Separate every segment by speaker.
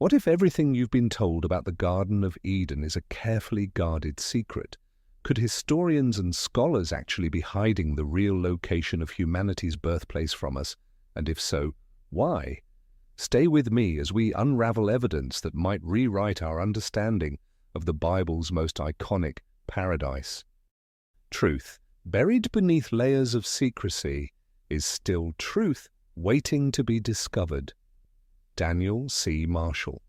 Speaker 1: What if everything you've been told about the Garden of Eden is a carefully guarded secret? Could historians and scholars actually be hiding the real location of humanity's birthplace from us? And if so, why? Stay with me as we unravel evidence that might rewrite our understanding of the Bible's most iconic paradise. Truth, buried beneath layers of secrecy, is still truth waiting to be discovered. Daniel C. Marshall.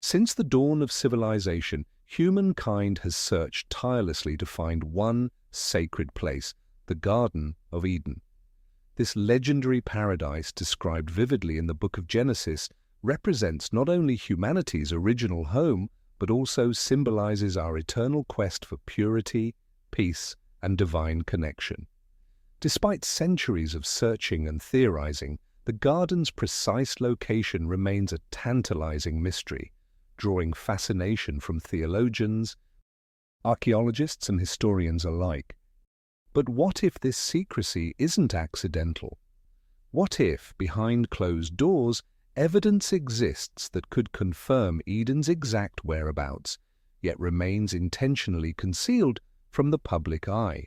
Speaker 1: Since the dawn of civilization, humankind has searched tirelessly to find one sacred place, the Garden of Eden. This legendary paradise, described vividly in the book of Genesis, represents not only humanity's original home, but also symbolizes our eternal quest for purity, peace, and divine connection. Despite centuries of searching and theorizing, the garden's precise location remains a tantalizing mystery, drawing fascination from theologians, archaeologists, and historians alike. But what if this secrecy isn't accidental? What if, behind closed doors, evidence exists that could confirm Eden's exact whereabouts, yet remains intentionally concealed from the public eye?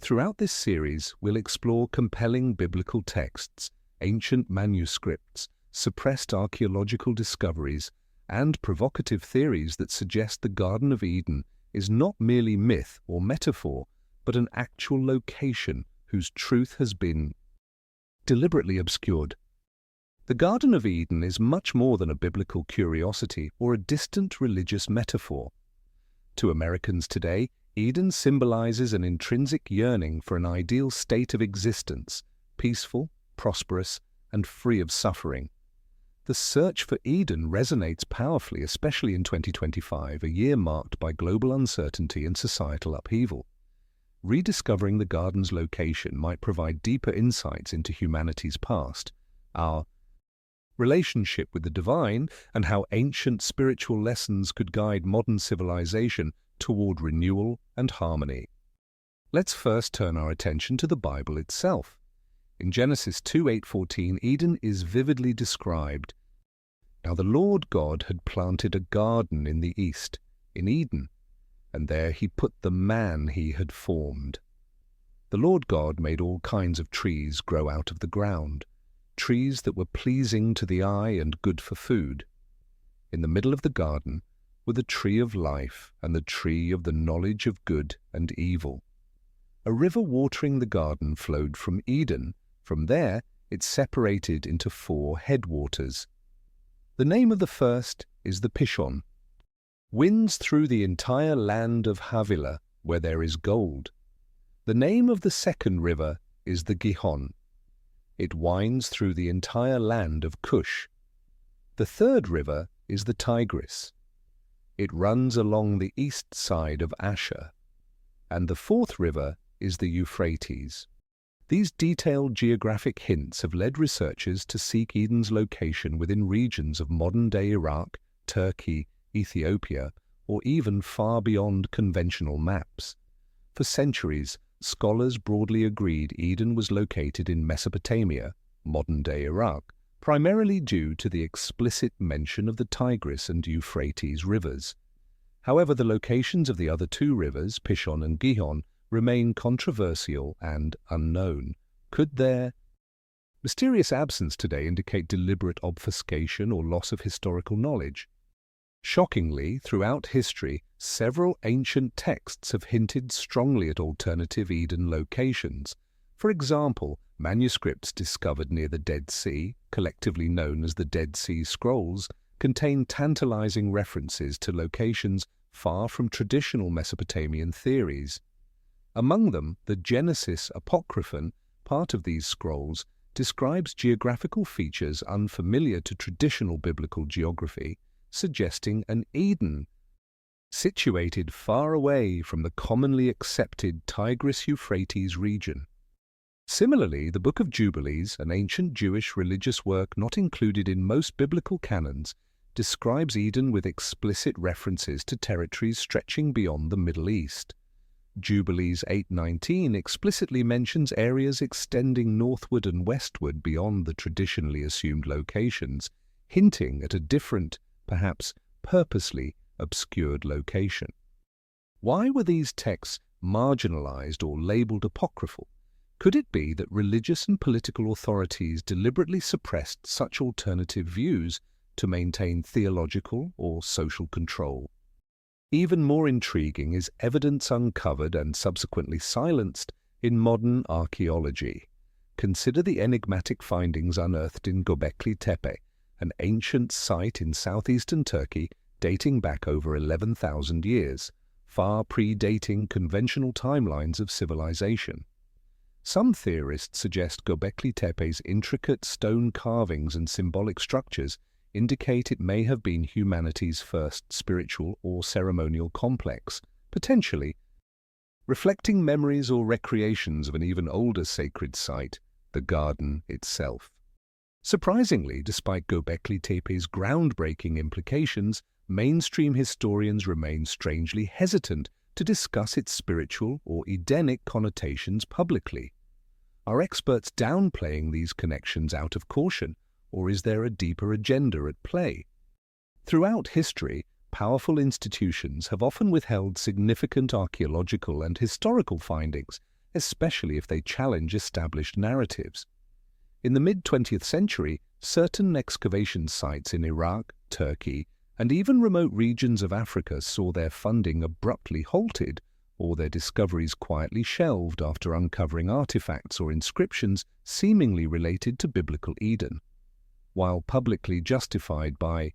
Speaker 1: Throughout this series, we'll explore compelling biblical texts, ancient manuscripts, suppressed archaeological discoveries, and provocative theories that suggest the Garden of Eden is not merely myth or metaphor, but an actual location whose truth has been deliberately obscured. The Garden of Eden is much more than a biblical curiosity or a distant religious metaphor. To Americans today, Eden symbolizes an intrinsic yearning for an ideal state of existence, peaceful, prosperous, and free of suffering. The search for Eden resonates powerfully, especially in 2025, a year marked by global uncertainty and societal upheaval. Rediscovering the garden's location might provide deeper insights into humanity's past, our relationship with the divine, and how ancient spiritual lessons could guide modern civilization toward renewal and harmony. Let's first turn our attention to the Bible itself. In Genesis 2:8-14, Eden is vividly described. Now the Lord God had planted a garden in the east, in Eden, and there he put the man he had formed. The Lord God made all kinds of trees grow out of the ground, trees that were pleasing to the eye and good for food. In the middle of the garden were the tree of life and the tree of the knowledge of good and evil. A river watering the garden flowed from Eden. From there, it separated into 4 headwaters. The name of the first is the Pishon. Winds through the entire land of Havilah, where there is gold. The name of the second river is the Gihon. It winds through the entire land of Cush. The third river is the Tigris. It runs along the east side of Asher. And the fourth river is the Euphrates. These detailed geographic hints have led researchers to seek Eden's location within regions of modern-day Iraq, Turkey, Ethiopia, or even far beyond conventional maps. For centuries, scholars broadly agreed Eden was located in Mesopotamia, modern-day Iraq, primarily due to the explicit mention of the Tigris and Euphrates rivers. However, the locations of the other 2 rivers, Pishon and Gihon, remain controversial and unknown. Could their mysterious absence today indicate deliberate obfuscation or loss of historical knowledge? Shockingly, throughout history, several ancient texts have hinted strongly at alternative Eden locations. For example, manuscripts discovered near the Dead Sea, collectively known as the Dead Sea Scrolls, contain tantalizing references to locations far from traditional Mesopotamian theories. Among them, the Genesis Apocryphon, part of these scrolls, describes geographical features unfamiliar to traditional biblical geography, suggesting an Eden situated far away from the commonly accepted Tigris-Euphrates region. Similarly, the Book of Jubilees, an ancient Jewish religious work not included in most biblical canons, describes Eden with explicit references to territories stretching beyond the Middle East. Jubilees 8:19 explicitly mentions areas extending northward and westward beyond the traditionally assumed locations, hinting at a different, perhaps purposely obscured location. Why were these texts marginalized or labeled apocryphal? Could it be that religious and political authorities deliberately suppressed such alternative views to maintain theological or social control? Even more intriguing is evidence uncovered and subsequently silenced in modern archaeology. Consider the enigmatic findings unearthed in Göbekli Tepe, an ancient site in southeastern Turkey dating back over 11,000 years, far predating conventional timelines of civilization. Some theorists suggest Göbekli Tepe's intricate stone carvings and symbolic structures indicate it may have been humanity's first spiritual or ceremonial complex, potentially reflecting memories or recreations of an even older sacred site, the garden itself. Surprisingly, despite Göbekli Tepe's groundbreaking implications, mainstream historians remain strangely hesitant to discuss its spiritual or Edenic connotations publicly. Are experts downplaying these connections out of caution, or is there a deeper agenda at play? Throughout history, powerful institutions have often withheld significant archaeological and historical findings, especially if they challenge established narratives. In the mid-20th century, certain excavation sites in Iraq, Turkey, and even remote regions of Africa saw their funding abruptly halted or their discoveries quietly shelved after uncovering artifacts or inscriptions seemingly related to biblical Eden. While publicly justified by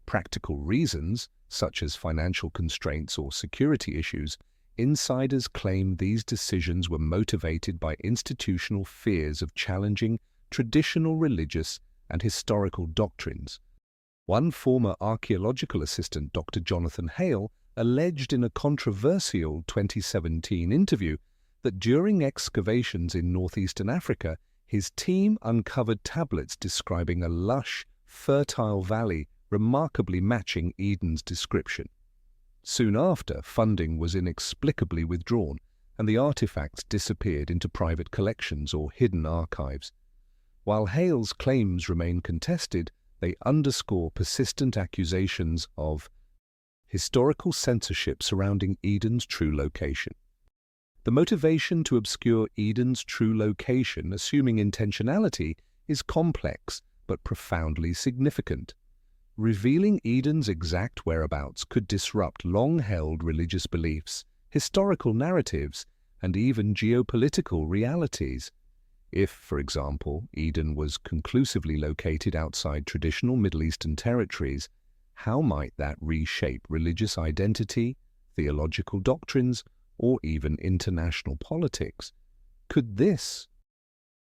Speaker 1: practical reasons, such as financial constraints or security issues, insiders claim these decisions were motivated by institutional fears of challenging traditional religious and historical doctrines. One former archaeological assistant, Dr. Jonathan Hale, alleged in a controversial 2017 interview that during excavations in northeastern Africa, his team uncovered tablets describing a lush, fertile valley remarkably matching Eden's description. Soon after, funding was inexplicably withdrawn, and the artifacts disappeared into private collections or hidden archives. While Hale's claims remain contested, they underscore persistent accusations of historical censorship surrounding Eden's true location. The motivation to obscure Eden's true location, assuming intentionality, is complex but profoundly significant. Revealing Eden's exact whereabouts could disrupt long-held religious beliefs, historical narratives, and even geopolitical realities. If, for example, Eden was conclusively located outside traditional Middle Eastern territories, how might that reshape religious identity, theological doctrines, or even international politics? Could this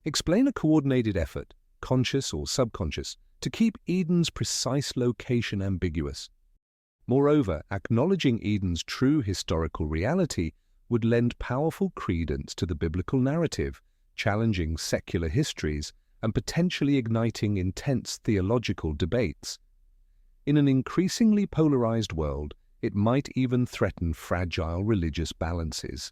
Speaker 1: explain a coordinated effort, conscious or subconscious, to keep Eden's precise location ambiguous? Moreover, acknowledging Eden's true historical reality would lend powerful credence to the biblical narrative, challenging secular histories and potentially igniting intense theological debates. In an increasingly polarized world, it might even threaten fragile religious balances.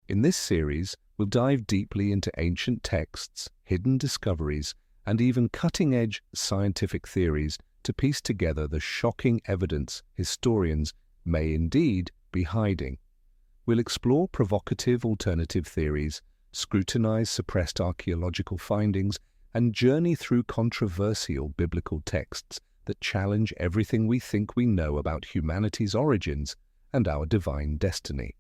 Speaker 1: In this series, we'll dive deeply into ancient texts, hidden discoveries, and even cutting-edge scientific theories to piece together the shocking evidence historians may indeed be hiding. We'll explore provocative alternative theories, scrutinize suppressed archaeological findings, and journey through controversial biblical texts that challenge everything we think we know about humanity's origins and our divine destiny.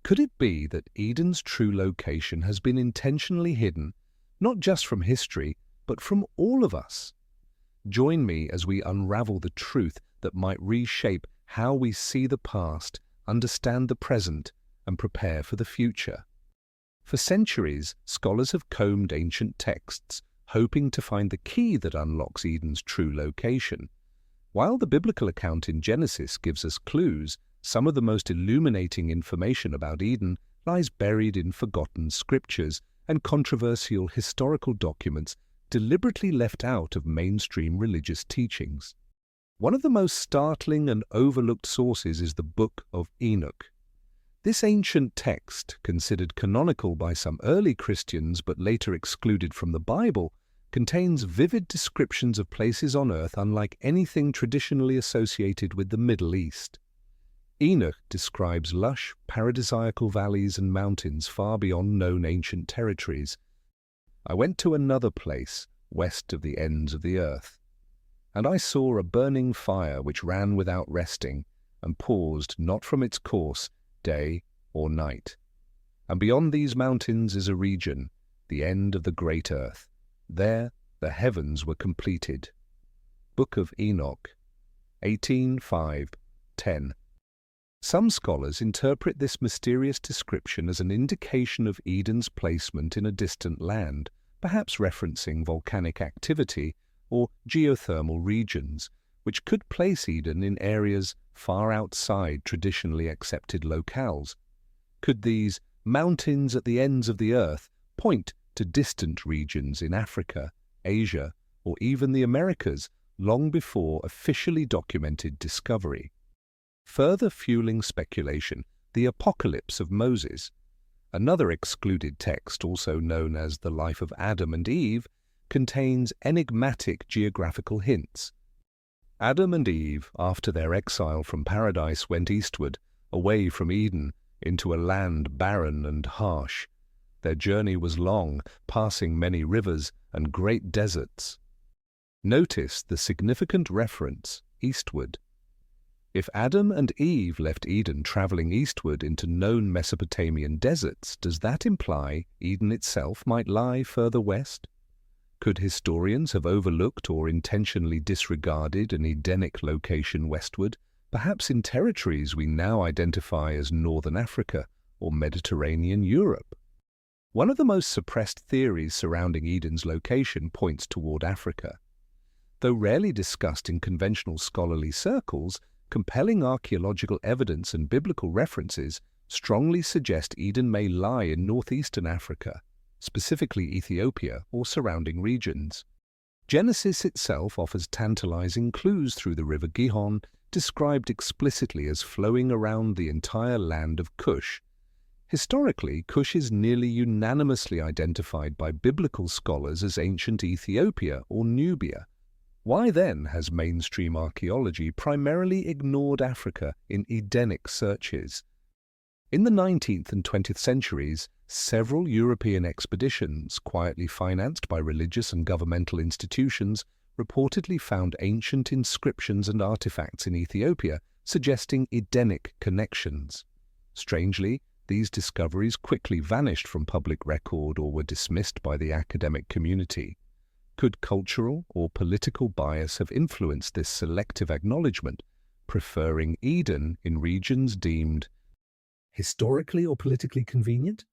Speaker 1: Could it be that Eden's true location has been intentionally hidden, not just from history, but from all of us? Join me as we unravel the truth that might reshape how we see the past, understand the present, and prepare for the future. For centuries, scholars have combed ancient texts, hoping to find the key that unlocks Eden's true location. While the biblical account in Genesis gives us clues, some of the most illuminating information about Eden lies buried in forgotten scriptures and controversial historical documents deliberately left out of mainstream religious teachings. One of the most startling and overlooked sources is the Book of Enoch. This ancient text, considered canonical by some early Christians but later excluded from the Bible, contains vivid descriptions of places on Earth unlike anything traditionally associated with the Middle East. Enoch describes lush, paradisiacal valleys and mountains far beyond known ancient territories. I went to another place, west of the ends of the earth, and I saw a burning fire which ran without resting, and paused not from its course, day or night. And beyond these mountains is a region, the end of the great earth. There the heavens were completed. Book of Enoch, 18:5-10. Some scholars interpret this mysterious description as an indication of Eden's placement in a distant land, perhaps referencing volcanic activity or geothermal regions, which could place Eden in areas far outside traditionally accepted locales. Could these mountains at the ends of the earth point to distant regions in Africa, Asia, or even the Americas long before officially documented discovery? Further fueling speculation, the Apocalypse of Moses, another excluded text also known as the Life of Adam and Eve, contains enigmatic geographical hints. Adam and Eve, after their exile from paradise, went eastward, away from Eden, into a land barren and harsh. Their journey was long, passing many rivers and great deserts. Notice the significant reference, eastward. If Adam and Eve left Eden traveling eastward into known Mesopotamian deserts, does that imply Eden itself might lie further west? Could historians have overlooked or intentionally disregarded an Edenic location westward, perhaps in territories we now identify as Northern Africa or Mediterranean Europe? One of the most suppressed theories surrounding Eden's location points toward Africa. Though rarely discussed in conventional scholarly circles, compelling archaeological evidence and biblical references strongly suggest Eden may lie in northeastern Africa, specifically Ethiopia or surrounding regions. Genesis itself offers tantalizing clues through the river Gihon, described explicitly as flowing around the entire land of Cush. Historically, Cush is nearly unanimously identified by biblical scholars as ancient Ethiopia or Nubia. Why then has mainstream archaeology primarily ignored Africa in Edenic searches? In the 19th and 20th centuries, several European expeditions, quietly financed by religious and governmental institutions, reportedly found ancient inscriptions and artifacts in Ethiopia, suggesting Edenic connections. Strangely, these discoveries quickly vanished from public record or were dismissed by the academic community. Could cultural or political bias have influenced this selective acknowledgement, preferring Eden in regions deemed historically or politically convenient?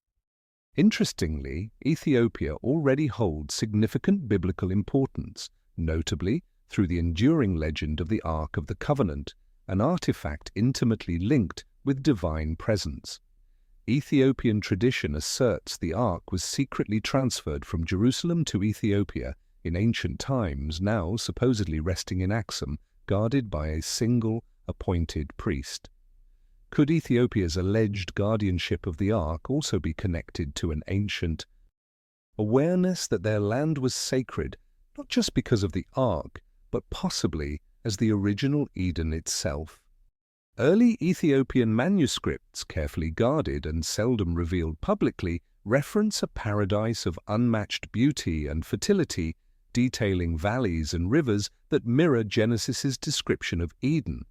Speaker 1: Interestingly, Ethiopia already holds significant biblical importance, notably through the enduring legend of the Ark of the Covenant, an artifact intimately linked with divine presence. Ethiopian tradition asserts the Ark was secretly transferred from Jerusalem to Ethiopia in ancient times, now supposedly resting in Axum, guarded by a single appointed priest. Could Ethiopia's alleged guardianship of the Ark also be connected to an ancient awareness that their land was sacred, not just because of the Ark, but possibly as the original Eden itself? Early Ethiopian manuscripts, carefully guarded and seldom revealed publicly, reference a paradise of unmatched beauty and fertility, detailing valleys and rivers that mirror Genesis's description of Eden.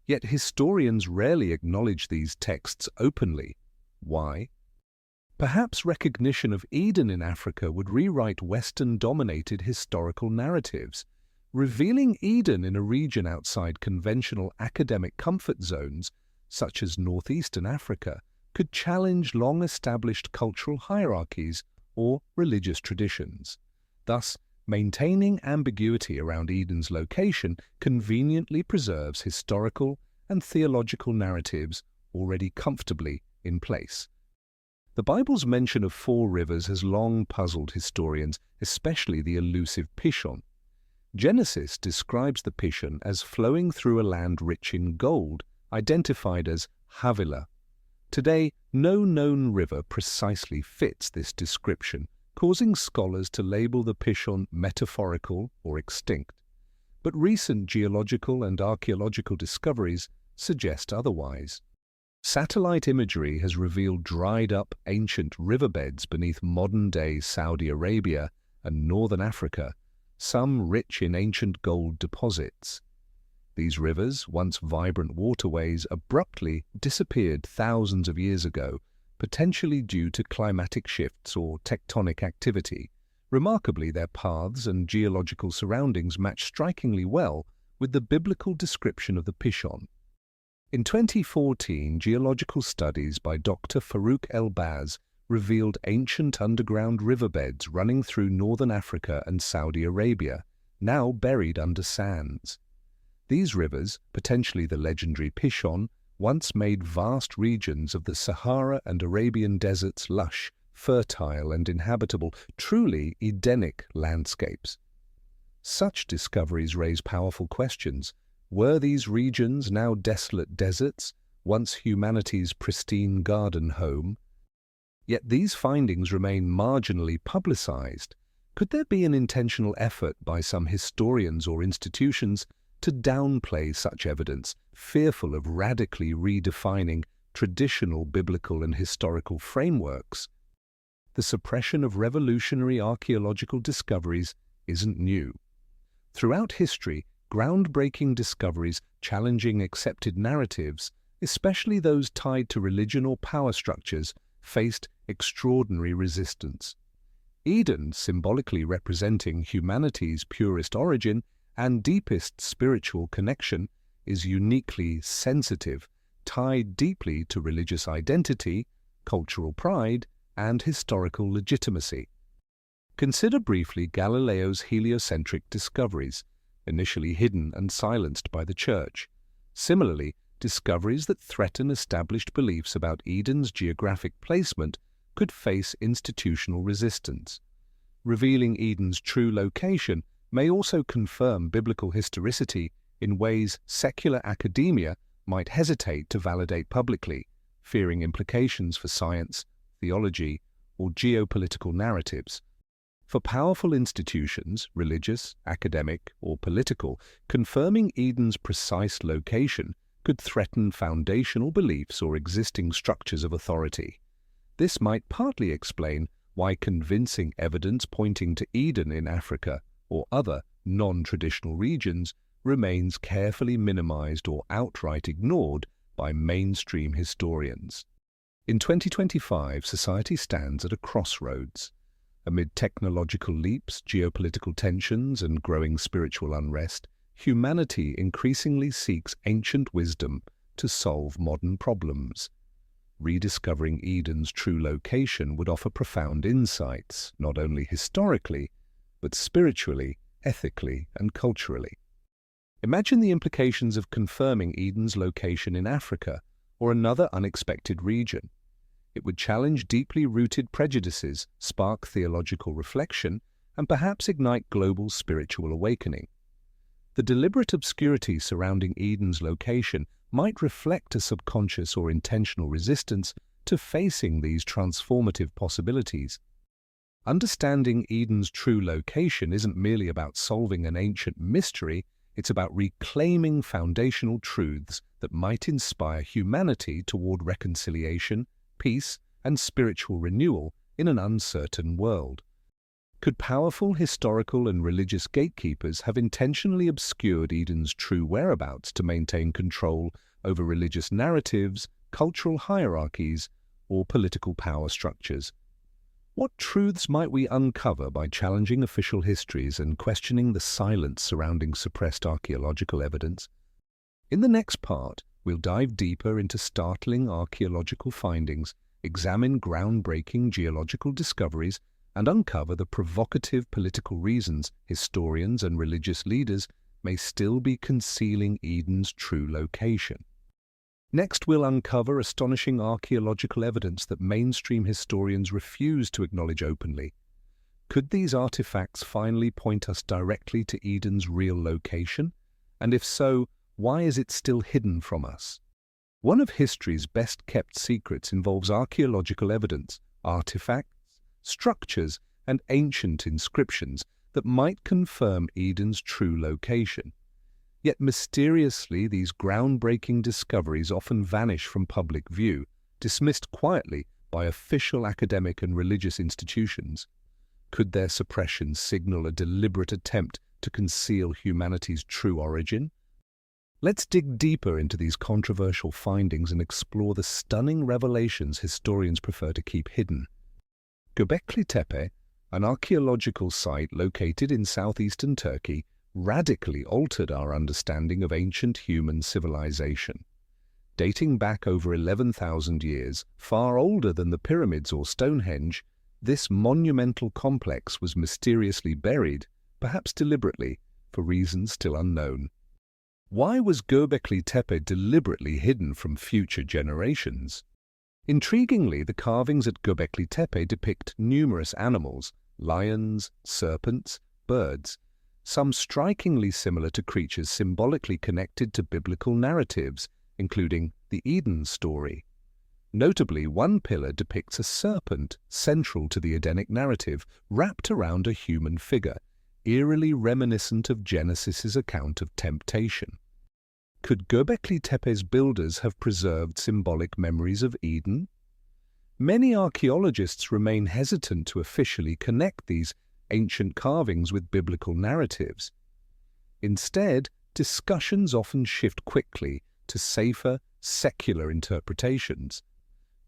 Speaker 1: Yet historians rarely acknowledge these texts openly. Why? Perhaps recognition of Eden in Africa would rewrite Western-dominated historical narratives. Revealing Eden in a region outside conventional academic comfort zones, such as northeastern Africa, could challenge long-established cultural hierarchies or religious traditions. Thus, maintaining ambiguity around Eden's location conveniently preserves historical and theological narratives already comfortably in place. The Bible's mention of 4 rivers has long puzzled historians, especially the elusive Pishon. Genesis describes the Pishon as flowing through a land rich in gold, identified as Havilah. Today, no known river precisely fits this description, causing scholars to label the Pishon metaphorical or extinct. But recent geological and archaeological discoveries suggest otherwise. Satellite imagery has revealed dried-up ancient riverbeds beneath modern-day Saudi Arabia and northern Africa, some rich in ancient gold deposits. These rivers, once vibrant waterways, abruptly disappeared thousands of years ago, potentially due to climatic shifts or tectonic activity. Remarkably, their paths and geological surroundings match strikingly well with the biblical description of the Pishon. In 2014, geological studies by Dr. Farouk El-Baz revealed ancient underground riverbeds running through northern Africa and Saudi Arabia, now buried under sands. These rivers, potentially the legendary Pishon, once made vast regions of the Sahara and Arabian deserts lush, fertile and inhabitable, truly Edenic landscapes. Such discoveries raise powerful questions. Were these regions now desolate deserts, once humanity's pristine garden home? Yet these findings remain marginally publicized. Could there be an intentional effort by some historians or institutions to downplay such evidence, fearful of radically redefining traditional biblical and historical frameworks? The suppression of revolutionary archaeological discoveries isn't new. Throughout history, groundbreaking discoveries challenging accepted narratives, especially those tied to religion or power structures, faced extraordinary resistance. Eden, symbolically representing humanity's purest origin and deepest spiritual connection, is uniquely sensitive, tied deeply to religious identity, cultural pride, and historical legitimacy. Consider briefly Galileo's heliocentric discoveries, initially hidden and silenced by the Church. Similarly, discoveries that threaten established beliefs about Eden's geographic placement could face institutional resistance. Revealing Eden's true location may also confirm biblical historicity in ways secular academia might hesitate to validate publicly, fearing implications for science, theology, or geopolitical narratives. For powerful institutions, religious, academic, or political, confirming Eden's precise location could threaten foundational beliefs or existing structures of authority. This might partly explain why convincing evidence pointing to Eden in Africa or other non-traditional regions remains carefully minimized or outright ignored by mainstream historians. In 2025, society stands at a crossroads. Amid technological leaps, geopolitical tensions, and growing spiritual unrest, humanity increasingly seeks ancient wisdom to solve modern problems. Rediscovering Eden's true location would offer profound insights, not only historically, but spiritually, ethically, and culturally. Imagine the implications of confirming Eden's location in Africa or another unexpected region. It would challenge deeply rooted prejudices, spark theological reflection, and perhaps ignite global spiritual awakening. The deliberate obscurity surrounding Eden's location might reflect a subconscious or intentional resistance to facing these transformative possibilities. Understanding Eden's true location isn't merely about solving an ancient mystery, it's about reclaiming foundational truths that might inspire humanity toward reconciliation, peace, and spiritual renewal in an uncertain world. Could powerful historical and religious gatekeepers have intentionally obscured Eden's true whereabouts to maintain control over religious narratives, cultural hierarchies, or political power structures? What truths might we uncover by challenging official histories and questioning the silence surrounding suppressed archaeological evidence? In the next part, we'll dive deeper into startling archaeological findings, examine groundbreaking geological discoveries, and uncover the provocative political reasons historians and religious leaders may still be concealing Eden's true location. Next, we'll uncover astonishing archaeological evidence that mainstream historians refuse to acknowledge openly. Could these artifacts finally point us directly to Eden's real location? And if so, why is it still hidden from us? One of history's best-kept secrets involves archaeological evidence, artifacts, structures and ancient inscriptions that might confirm Eden's true location. Yet mysteriously, these groundbreaking discoveries often vanish from public view, dismissed quietly by official academic and religious institutions. Could their suppression signal a deliberate attempt to conceal humanity's true origin? Let's dig deeper into these controversial findings and explore the stunning revelations historians prefer to keep hidden. Göbekli Tepe, an archaeological site located in southeastern Turkey, radically altered our understanding of ancient human civilization. Dating back over 11,000 years, far older than the pyramids or Stonehenge, this monumental complex was mysteriously buried, perhaps deliberately, for reasons still unknown. Why was Göbekli Tepe deliberately hidden from future generations? Intriguingly, the carvings at Göbekli Tepe depict numerous animals, lions, serpents, birds, some strikingly similar to creatures symbolically connected to biblical narratives, including the Eden story. Notably, one pillar depicts a serpent central to the Edenic narrative, wrapped around a human figure, eerily reminiscent of Genesis's account of temptation. Could Göbekli Tepe's builders have preserved symbolic memories of Eden? Many archaeologists remain hesitant to officially connect these ancient carvings with biblical narratives. Instead, discussions often shift quickly to safer, secular interpretations.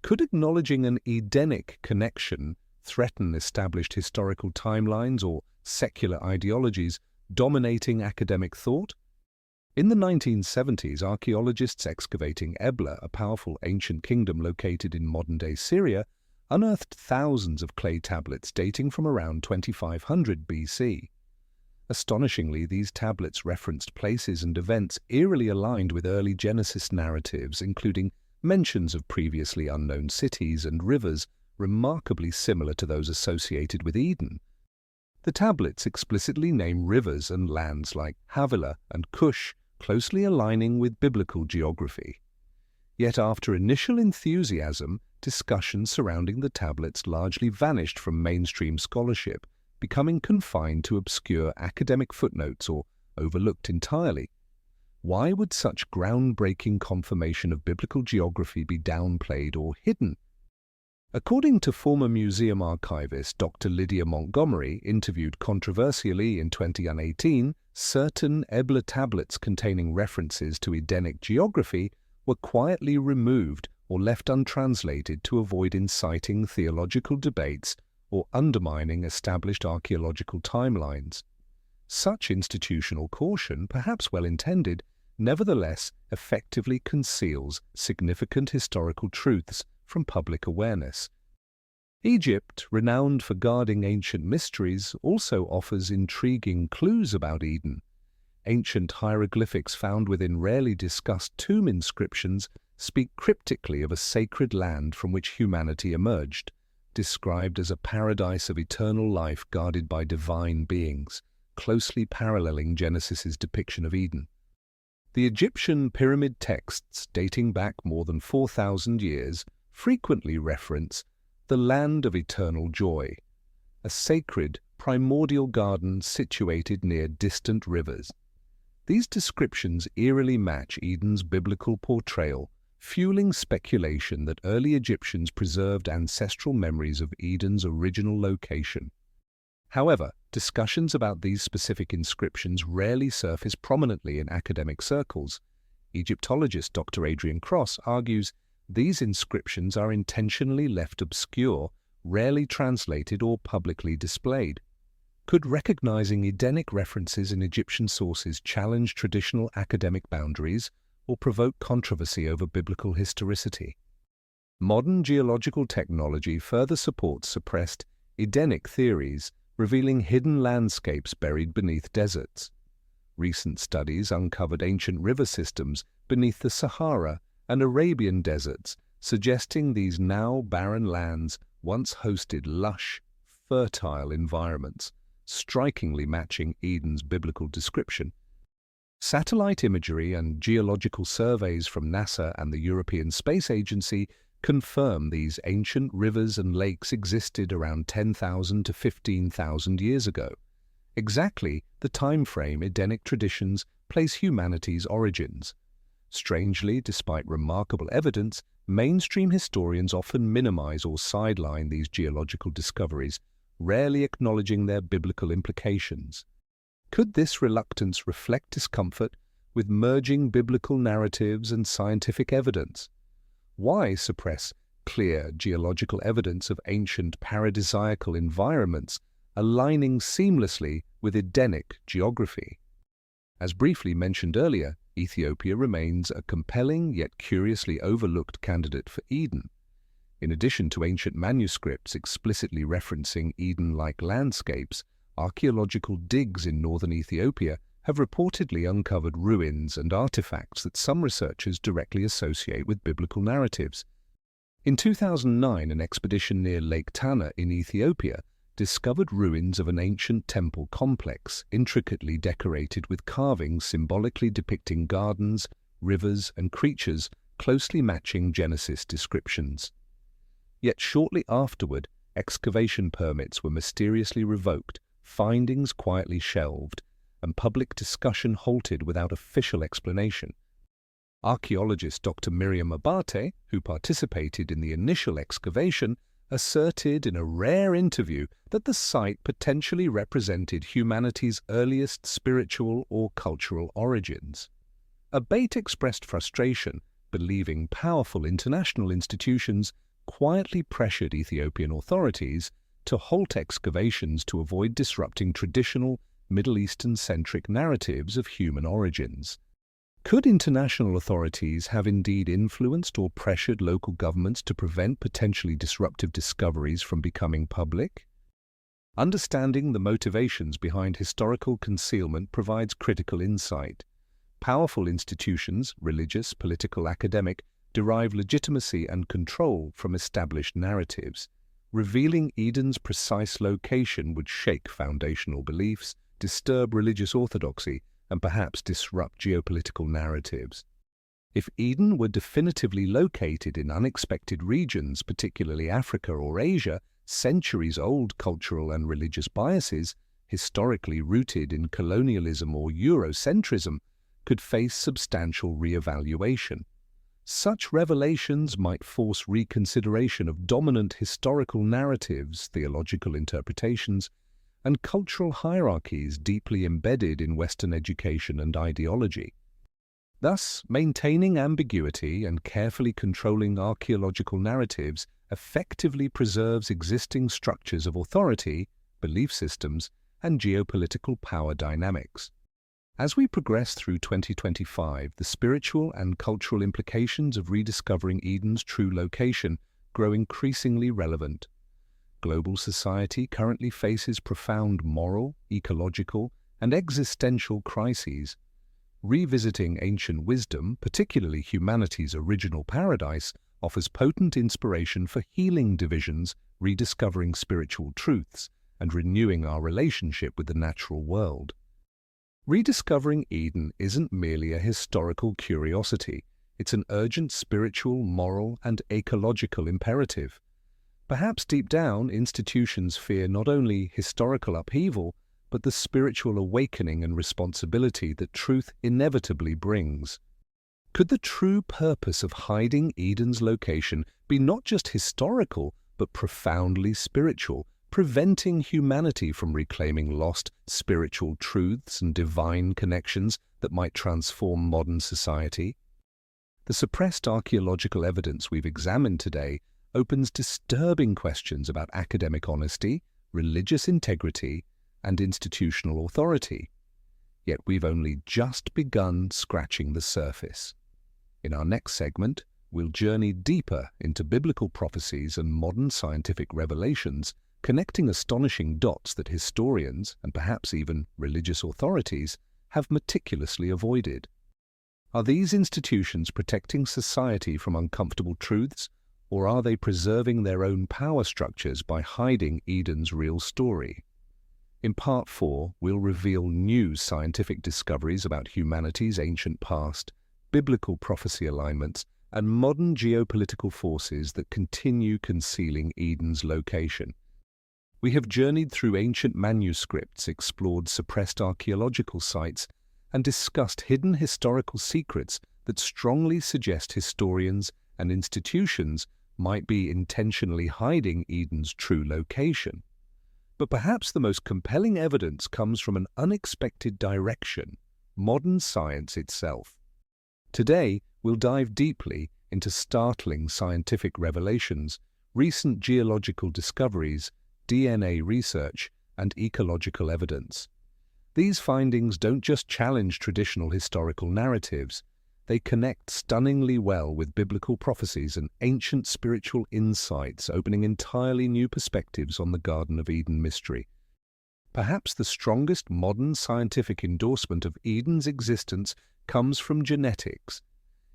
Speaker 1: Could acknowledging an Edenic connection threaten established historical timelines or secular ideologies dominating academic thought? In the 1970s, archaeologists excavating Ebla, a powerful ancient kingdom located in modern-day Syria, unearthed thousands of clay tablets dating from around 2500 BC. Astonishingly, these tablets referenced places and events eerily aligned with early Genesis narratives, including mentions of previously unknown cities and rivers remarkably similar to those associated with Eden. The tablets explicitly name rivers and lands like Havilah and Cush, closely aligning with biblical geography. Yet after initial enthusiasm, discussions surrounding the tablets largely vanished from mainstream scholarship, becoming confined to obscure academic footnotes or overlooked entirely. Why would such groundbreaking confirmation of biblical geography be downplayed or hidden? According to former museum archivist Dr. Lydia Montgomery, interviewed controversially in 2018, certain Ebla tablets containing references to Edenic geography were quietly removed or left untranslated to avoid inciting theological debates or undermining established archaeological timelines. Such institutional caution, perhaps well-intended, nevertheless effectively conceals significant historical truths from public awareness. Egypt, renowned for guarding ancient mysteries, also offers intriguing clues about Eden. Ancient hieroglyphics found within rarely discussed tomb inscriptions speak cryptically of a sacred land from which humanity emerged, described as a paradise of eternal life guarded by divine beings, closely paralleling Genesis's depiction of Eden. The Egyptian pyramid texts, dating back more than 4,000 years, frequently reference the land of eternal joy, a sacred, primordial garden situated near distant rivers. These descriptions eerily match Eden's biblical portrayal, fueling speculation that early Egyptians preserved ancestral memories of Eden's original location. However, discussions about these specific inscriptions rarely surface prominently in academic circles. Egyptologist Dr. Adrian Cross argues these inscriptions are intentionally left obscure, rarely translated or publicly displayed. Could recognizing Edenic references in Egyptian sources challenge traditional academic boundaries or provoke controversy over biblical historicity? Modern geological technology further supports suppressed Edenic theories, revealing hidden landscapes buried beneath deserts. Recent studies uncovered ancient river systems beneath the Sahara and Arabian deserts, suggesting these now barren lands once hosted lush, fertile environments, strikingly matching Eden's biblical description. Satellite imagery and geological surveys from NASA and the European Space Agency confirm these ancient rivers and lakes existed around 10,000 to 15,000 years ago, exactly the time frame Edenic traditions place humanity's origins. Strangely, despite remarkable evidence, mainstream historians often minimize or sideline these geological discoveries, rarely acknowledging their biblical implications. Could this reluctance reflect discomfort with merging biblical narratives and scientific evidence? Why suppress clear geological evidence of ancient paradisiacal environments aligning seamlessly with Edenic geography? As briefly mentioned earlier, Ethiopia remains a compelling yet curiously overlooked candidate for Eden. In addition to ancient manuscripts explicitly referencing Eden-like landscapes, archaeological digs in northern Ethiopia have reportedly uncovered ruins and artifacts that some researchers directly associate with biblical narratives. In 2009, an expedition near Lake Tana in Ethiopia discovered ruins of an ancient temple complex intricately decorated with carvings symbolically depicting gardens, rivers, and creatures closely matching Genesis descriptions. Yet shortly afterward, excavation permits were mysteriously revoked, findings quietly shelved, and public discussion halted without official explanation. Archaeologist Dr. Miriam Abate, who participated in the initial excavation, asserted in a rare interview that the site potentially represented humanity's earliest spiritual or cultural origins. Abate expressed frustration, believing powerful international institutions quietly pressured Ethiopian authorities to halt excavations to avoid disrupting traditional Middle Eastern-centric narratives of human origins. Could international authorities have indeed influenced or pressured local governments to prevent potentially disruptive discoveries from becoming public? Understanding the motivations behind historical concealment provides critical insight. Powerful institutions, religious, political, academic, derive legitimacy and control from established narratives. Revealing Eden's precise location would shake foundational beliefs, disturb religious orthodoxy, and perhaps disrupt geopolitical narratives. If Eden were definitively located in unexpected regions, particularly Africa or Asia, centuries-old cultural and religious biases, historically rooted in colonialism or Eurocentrism, could face substantial re-evaluation. Such revelations might force reconsideration of dominant historical narratives, theological interpretations, and cultural hierarchies deeply embedded in Western education and ideology. Thus, maintaining ambiguity and carefully controlling archaeological narratives effectively preserves existing structures of authority, belief systems, and geopolitical power dynamics. As we progress through 2025, the spiritual and cultural implications of rediscovering Eden's true location grow increasingly relevant. Global society currently faces profound moral, ecological, and existential crises. Revisiting ancient wisdom, particularly humanity's original paradise, offers potent inspiration for healing divisions, rediscovering spiritual truths, and renewing our relationship with the natural world. Rediscovering Eden isn't merely a historical curiosity, it's an urgent spiritual, moral, and ecological imperative. Perhaps deep down, institutions fear not only historical upheaval, but the spiritual awakening and responsibility that truth inevitably brings. Could the true purpose of hiding Eden's location be not just historical, but profoundly spiritual, preventing humanity from reclaiming lost spiritual truths and divine connections that might transform modern society? The suppressed archaeological evidence we've examined today opens disturbing questions about academic honesty, religious integrity, and institutional authority. Yet we've only just begun scratching the surface. In our next segment, we'll journey deeper into biblical prophecies and modern scientific revelations, connecting astonishing dots that historians, and perhaps even religious authorities, have meticulously avoided. Are these institutions protecting society from uncomfortable truths, or are they preserving their own power structures by hiding Eden's real story? In Part 4, we'll reveal new scientific discoveries about humanity's ancient past, biblical prophecy alignments, and modern geopolitical forces that continue concealing Eden's location. We have journeyed through ancient manuscripts, explored suppressed archaeological sites, and discussed hidden historical secrets that strongly suggest historians and institutions might be intentionally hiding Eden's true location. But perhaps the most compelling evidence comes from an unexpected direction: modern science itself. Today, we'll dive deeply into startling scientific revelations, recent geological discoveries, DNA research, and ecological evidence. These findings don't just challenge traditional historical narratives, they connect stunningly well with biblical prophecies and ancient spiritual insights, opening entirely new perspectives on the Garden of Eden mystery. Perhaps the strongest modern scientific endorsement of Eden's existence comes from genetics.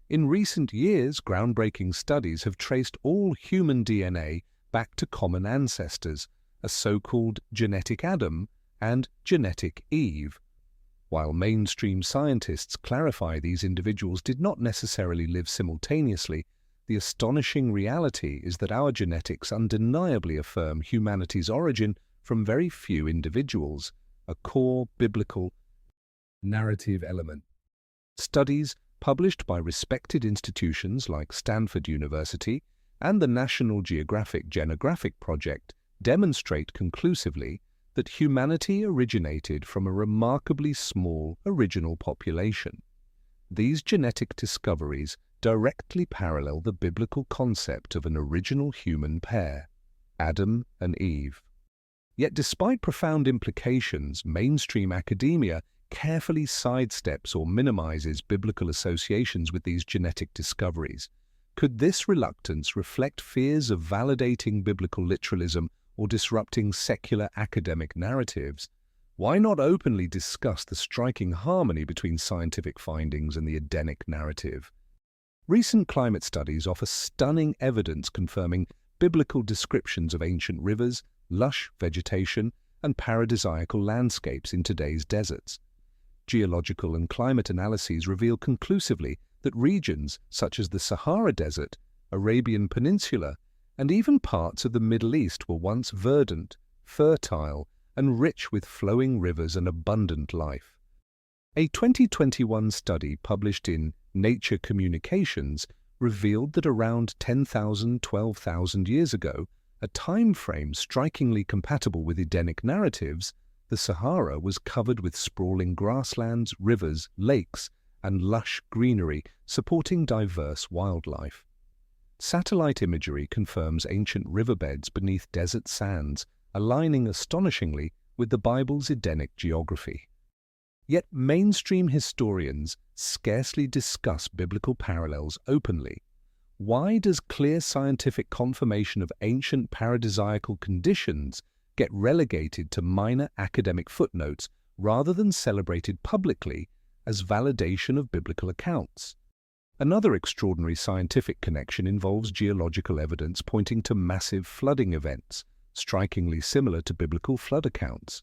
Speaker 1: In recent years, groundbreaking studies have traced all human DNA back to common ancestors, a so-called genetic Adam and genetic Eve. While mainstream scientists clarify these individuals did not necessarily live simultaneously, the astonishing reality is that our genetics undeniably affirm humanity's origin from very few individuals, a core biblical narrative element. Studies published by respected institutions like Stanford University and the National Geographic Genographic Project demonstrate conclusively that humanity originated from a remarkably small original population. These genetic discoveries directly parallel the biblical concept of an original human pair, Adam and Eve. Yet despite profound implications, mainstream academia carefully sidesteps or minimizes biblical associations with these genetic discoveries. Could this reluctance reflect fears of validating biblical literalism or disrupting secular academic narratives? Why not openly discuss the striking harmony between scientific findings and the Edenic narrative? Recent climate studies offer stunning evidence confirming biblical descriptions of ancient rivers, lush vegetation, and paradisiacal landscapes in today's deserts. Geological and climate analyses reveal conclusively that regions such as the Sahara Desert, Arabian Peninsula, and even parts of the Middle East were once verdant, fertile, and rich with flowing rivers and abundant life. A 2021 study published in Nature Communications revealed that around 10,000, 12,000 years ago, a time frame strikingly compatible with Edenic narratives, the Sahara was covered with sprawling grasslands, rivers, lakes, and lush greenery supporting diverse wildlife. Satellite imagery confirms ancient riverbeds beneath desert sands, aligning astonishingly with the Bible's Edenic geography. Yet mainstream historians scarcely discuss biblical parallels openly. Why does clear scientific confirmation of ancient paradisiacal conditions get relegated to minor academic footnotes rather than celebrated publicly as validation of biblical accounts? Another extraordinary scientific connection involves geological evidence pointing to massive flooding events, strikingly similar to biblical flood accounts.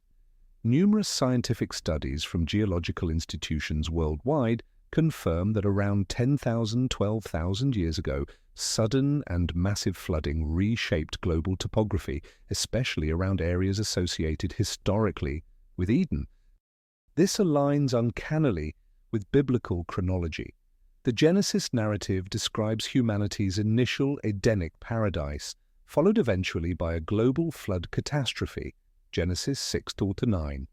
Speaker 1: Numerous scientific studies from geological institutions worldwide confirm that around 10,000, 12,000 years ago, sudden and massive flooding reshaped global topography, especially around areas associated historically with Eden. This aligns uncannily with biblical chronology. The Genesis narrative describes humanity's initial Edenic paradise, followed eventually by a global flood catastrophe, Genesis 6-9.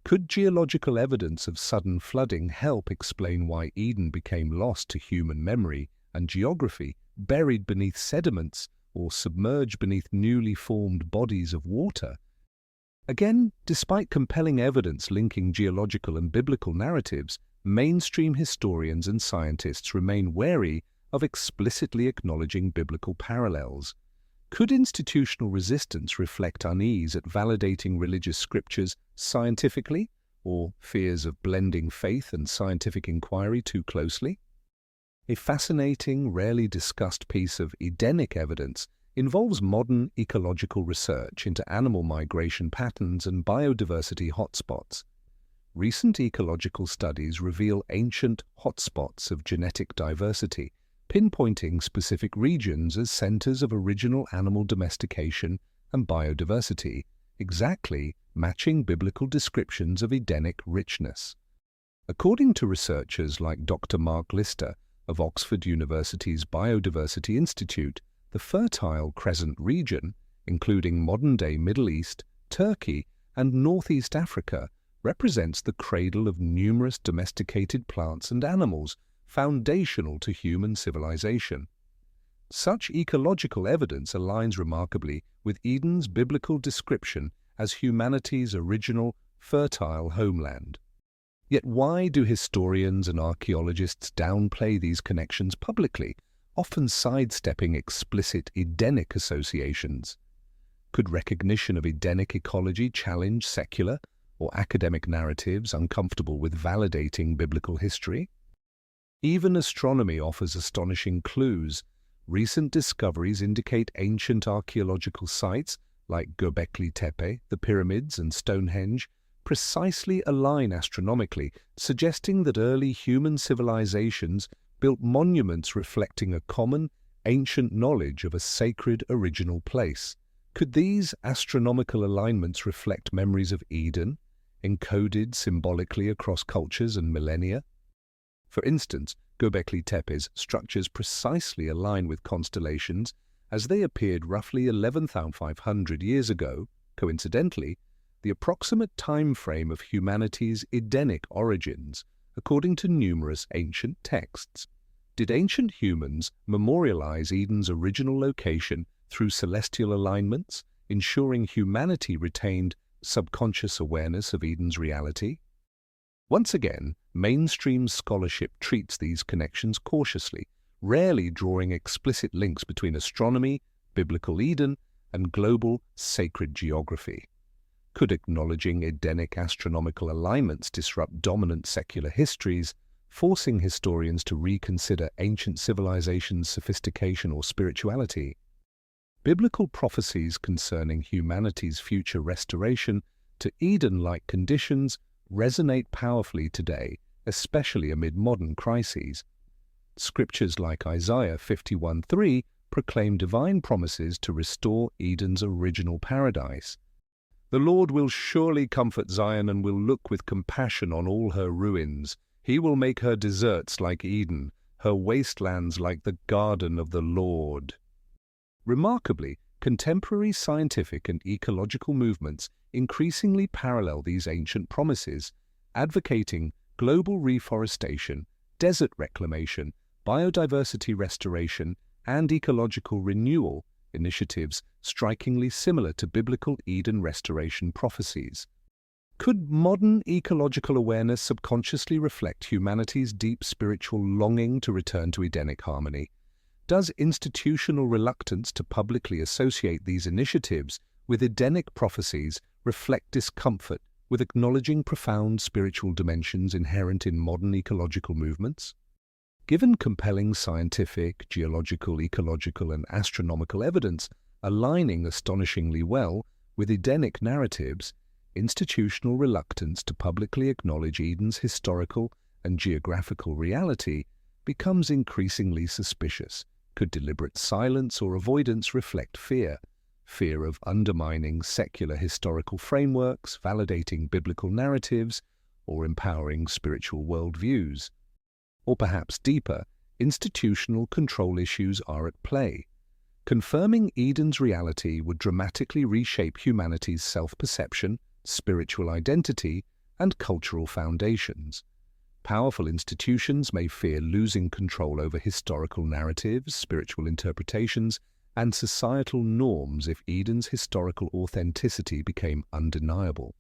Speaker 1: Could geological evidence of sudden flooding help explain why Eden became lost to human memory and geography, buried beneath sediments or submerged beneath newly formed bodies of water? Again, despite compelling evidence linking geological and biblical narratives, mainstream historians and scientists remain wary of explicitly acknowledging biblical parallels. Could institutional resistance reflect unease at validating religious scriptures scientifically, or fears of blending faith and scientific inquiry too closely? A fascinating, rarely discussed piece of Edenic evidence involves modern ecological research into animal migration patterns and biodiversity hotspots. Recent ecological studies reveal ancient hotspots of genetic diversity, pinpointing specific regions as centers of original animal domestication and biodiversity, exactly matching biblical descriptions of Edenic richness. According to researchers like Dr. Mark Lister of Oxford University's Biodiversity Institute, the Fertile Crescent region, including modern-day Middle East, Turkey, and Northeast Africa, represents the cradle of numerous domesticated plants and animals foundational to human civilization. Such ecological evidence aligns remarkably with Eden's biblical description as humanity's original, fertile homeland. Yet why do historians and archaeologists downplay these connections publicly, often sidestepping explicit Edenic associations? Could recognition of Edenic ecology challenge secular or academic narratives uncomfortable with validating biblical history? Even astronomy offers astonishing clues. Recent discoveries indicate ancient archaeological sites like Göbekli Tepe, the pyramids, and Stonehenge precisely align astronomically, suggesting that early human civilizations built monuments reflecting a common, ancient knowledge of a sacred original place. Could these astronomical alignments reflect memories of Eden, encoded symbolically across cultures and millennia? For instance, Göbekli Tepe's structures precisely align with constellations as they appeared roughly 11,500 years ago. Coincidentally, the approximate time frame of humanity's Edenic origins, according to numerous ancient texts. Did ancient humans memorialize Eden's original location through celestial alignments, ensuring humanity retained subconscious awareness of Eden's reality? Once again, mainstream scholarship treats these connections cautiously, rarely drawing explicit links between astronomy, biblical Eden, and global sacred geography. Could acknowledging Edenic astronomical alignments disrupt dominant secular histories, forcing historians to reconsider ancient civilizations' sophistication or spirituality? Biblical prophecies concerning humanity's future restoration to Eden-like conditions resonate powerfully today, especially amid modern crises. Scriptures like Isaiah 51:3 proclaim divine promises to restore Eden's original paradise. The Lord will surely comfort Zion and will look with compassion on all her ruins. He will make her deserts like Eden, her wastelands like the garden of the Lord. Remarkably, contemporary scientific and ecological movements increasingly parallel these ancient promises, advocating global reforestation, desert reclamation, biodiversity restoration, and ecological renewal, initiatives strikingly similar to biblical Eden restoration prophecies. Could modern ecological awareness subconsciously reflect humanity's deep spiritual longing to return to Edenic harmony? Does institutional reluctance to publicly associate these initiatives with Edenic prophecies reflect discomfort with acknowledging profound spiritual dimensions inherent in modern ecological movements? Given compelling scientific, geological, ecological, and astronomical evidence aligning astonishingly well with Edenic narratives, institutional reluctance to publicly acknowledge Eden's historical and geographical reality becomes increasingly suspicious. Could deliberate silence or avoidance reflect fear of undermining secular historical frameworks, validating biblical narratives, or empowering spiritual worldviews? Or perhaps deeper, institutional control issues are at play. Confirming Eden's reality would dramatically reshape humanity's self-perception, spiritual identity, and cultural foundations. Powerful institutions may fear losing control over historical narratives, spiritual interpretations, and societal norms if Eden's historical authenticity became undeniable.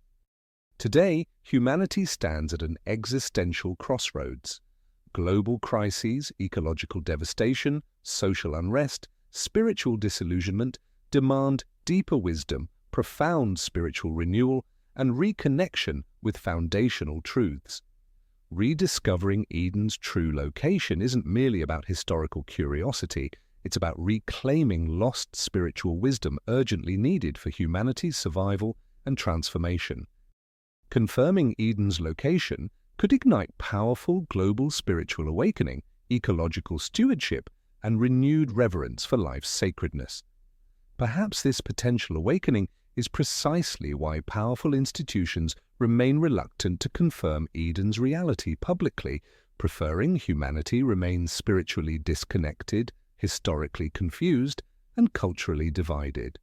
Speaker 1: Today, humanity stands at an existential crossroads. Global crises, ecological devastation, social unrest, spiritual disillusionment demand deeper wisdom, profound spiritual renewal, and reconnection with foundational truths. Rediscovering Eden's true location isn't merely about historical curiosity, it's about reclaiming lost spiritual wisdom urgently needed for humanity's survival and transformation. Confirming Eden's location could ignite powerful global spiritual awakening, ecological stewardship, and renewed reverence for life's sacredness. Perhaps this potential awakening is precisely why powerful institutions remain reluctant to confirm Eden's reality publicly, preferring humanity remain spiritually disconnected, historically confused, and culturally divided.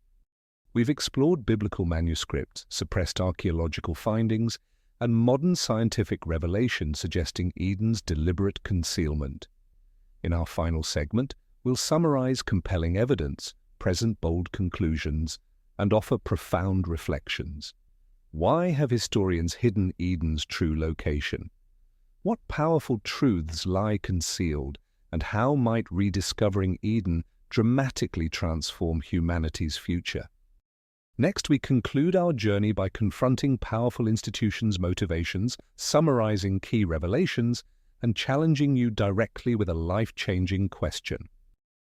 Speaker 1: We've explored biblical manuscripts, suppressed archaeological findings, and modern scientific revelation suggesting Eden's deliberate concealment. In our final segment, we'll summarize compelling evidence, present bold conclusions, and offer profound reflections. Why have historians hidden Eden's true location? What powerful truths lie concealed, and how might rediscovering Eden dramatically transform humanity's future? Next, we conclude our journey by confronting powerful institutions' motivations, summarizing key revelations, and challenging you directly with a life-changing question.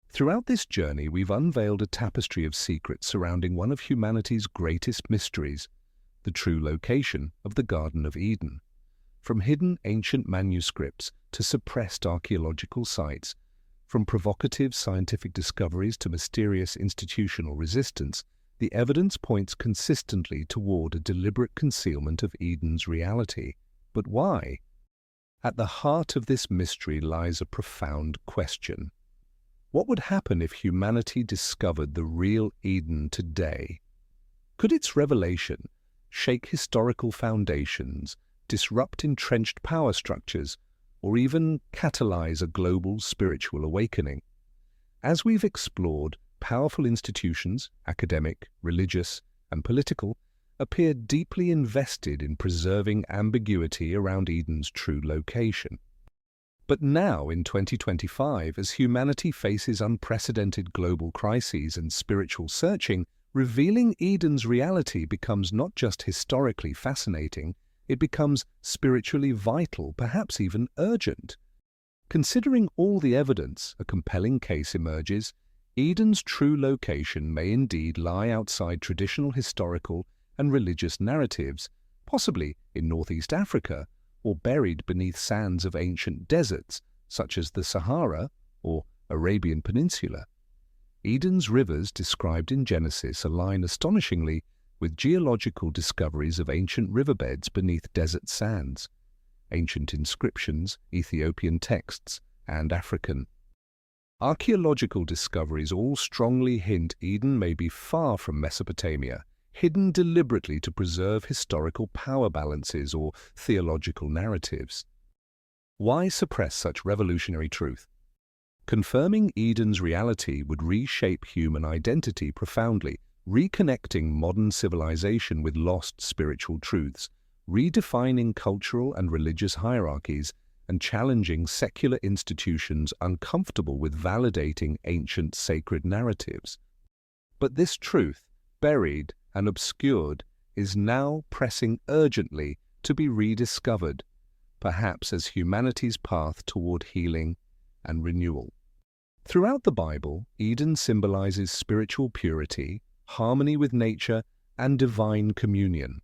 Speaker 1: Throughout this journey, we've unveiled a tapestry of secrets surrounding one of humanity's greatest mysteries, the true location of the Garden of Eden. From hidden ancient manuscripts to suppressed archaeological sites, from provocative scientific discoveries to mysterious institutional resistance, the evidence points consistently toward a deliberate concealment of Eden's reality. But why? At the heart of this mystery lies a profound question. What would happen if humanity discovered the real Eden today? Could its revelation shake historical foundations, disrupt entrenched power structures, or even catalyze a global spiritual awakening? As we've explored, powerful institutions, academic, religious, and political, appear deeply invested in preserving ambiguity around Eden's true location. But now, in 2025, as humanity faces unprecedented global crises and spiritual searching, revealing Eden's reality becomes not just historically fascinating, it becomes spiritually vital, perhaps even urgent. Considering all the evidence, a compelling case emerges. Eden's true location may indeed lie outside traditional historical and religious narratives, possibly in Northeast Africa, or buried beneath sands of ancient deserts, such as the Sahara or Arabian Peninsula. Eden's rivers described in Genesis align astonishingly with geological discoveries of ancient riverbeds beneath desert sands, ancient inscriptions, Ethiopian texts, and African. Archaeological discoveries all strongly hint Eden may be far from Mesopotamia, hidden deliberately to preserve historical power balances or theological narratives. Why suppress such revolutionary truth? Confirming Eden's reality would reshape human identity profoundly, reconnecting modern civilization with lost spiritual truths, redefining cultural and religious hierarchies, and challenging secular institutions uncomfortable with validating ancient sacred narratives. But this truth, buried and obscured, is now pressing urgently to be rediscovered, perhaps as humanity's path toward healing and renewal. Throughout the Bible, Eden symbolizes spiritual purity, harmony with nature, and divine communion.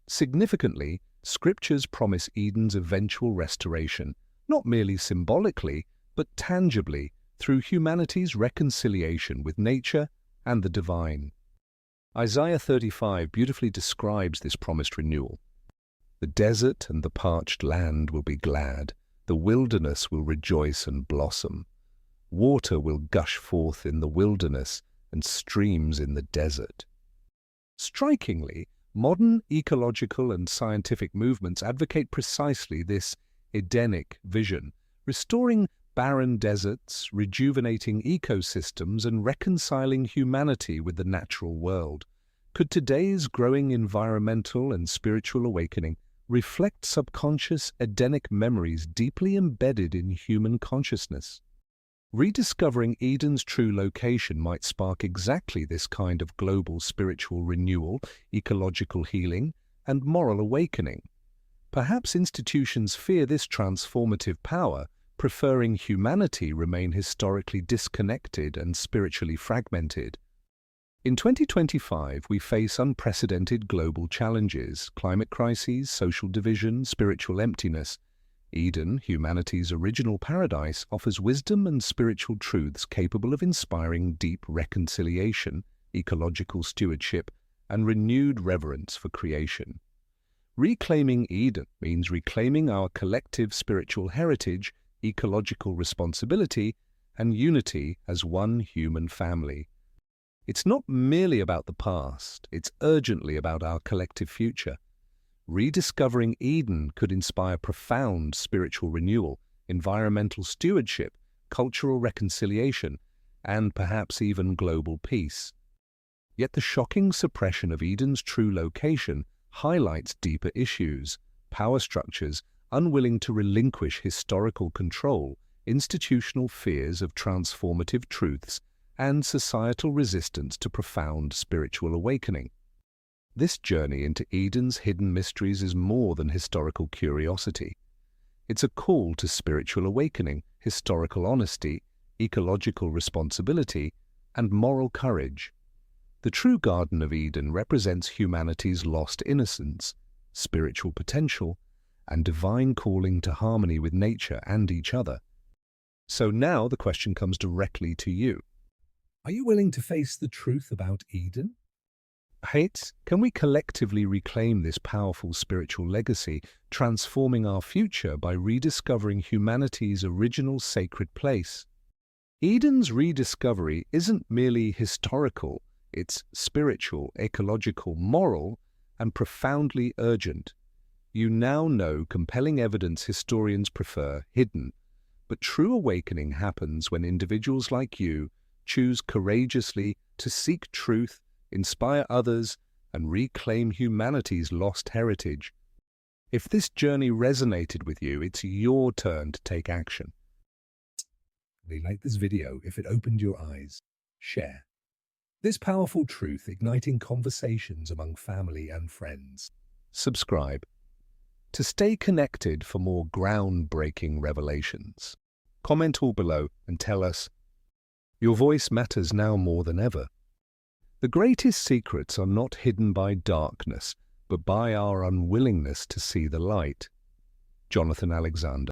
Speaker 1: Significantly, Scriptures promise Eden's eventual restoration, not merely symbolically, but tangibly, through humanity's reconciliation with nature and the divine. Isaiah 35 beautifully describes this promised renewal. The desert and the parched land will be glad, the wilderness will rejoice and blossom. Water will gush forth in the wilderness and streams in the desert. Strikingly, modern ecological and scientific movements advocate precisely this Edenic vision, restoring barren deserts, rejuvenating ecosystems, and reconciling humanity with the natural world. Could today's growing environmental and spiritual awakening reflect subconscious Edenic memories deeply embedded in human consciousness? Rediscovering Eden's true location might spark exactly this kind of global spiritual renewal, ecological healing, and moral awakening. Perhaps institutions fear this transformative power, preferring humanity remain historically disconnected and spiritually fragmented. In 2025, we face unprecedented global challenges, climate crises, social division, spiritual emptiness. Eden, humanity's original paradise, offers wisdom and spiritual truths capable of inspiring deep reconciliation, ecological stewardship, and renewed reverence for creation. Reclaiming Eden means reclaiming our collective spiritual heritage, ecological responsibility, and unity as one human family. It's not merely about the past, it's urgently about our collective future. Rediscovering Eden could inspire profound spiritual renewal, environmental stewardship, cultural reconciliation, and perhaps even global peace. Yet the shocking suppression of Eden's true location highlights deeper issues: power structures unwilling to relinquish historical control, institutional fears of transformative truths, and societal resistance to profound spiritual awakening. This journey into Eden's hidden mysteries is more than historical curiosity. It's a call to spiritual awakening, historical honesty, ecological responsibility, and moral courage. The true Garden of Eden represents humanity's lost innocence, spiritual potential, and divine calling to harmony with nature and each other. So now the question comes directly to you. Are you willing to face the truth about Eden? Can we collectively reclaim this powerful spiritual legacy, transforming our future by rediscovering humanity's original sacred place? Eden's rediscovery isn't merely historical, it's spiritual, ecological, moral, and profoundly urgent. You now know compelling evidence historians prefer hidden, but true awakening happens when individuals like you choose courageously to seek truth, inspire others, and reclaim humanity's lost heritage. If this journey resonated with you, it's your turn to take action. Like this video if it opened your eyes. Share this powerful truth, igniting conversations among family and friends. Subscribe to stay connected for more groundbreaking revelations. Comment all below and tell us. Your voice matters now more than ever. The greatest secrets are not hidden by darkness, but by our unwillingness to see the light. Jonathan Alexander.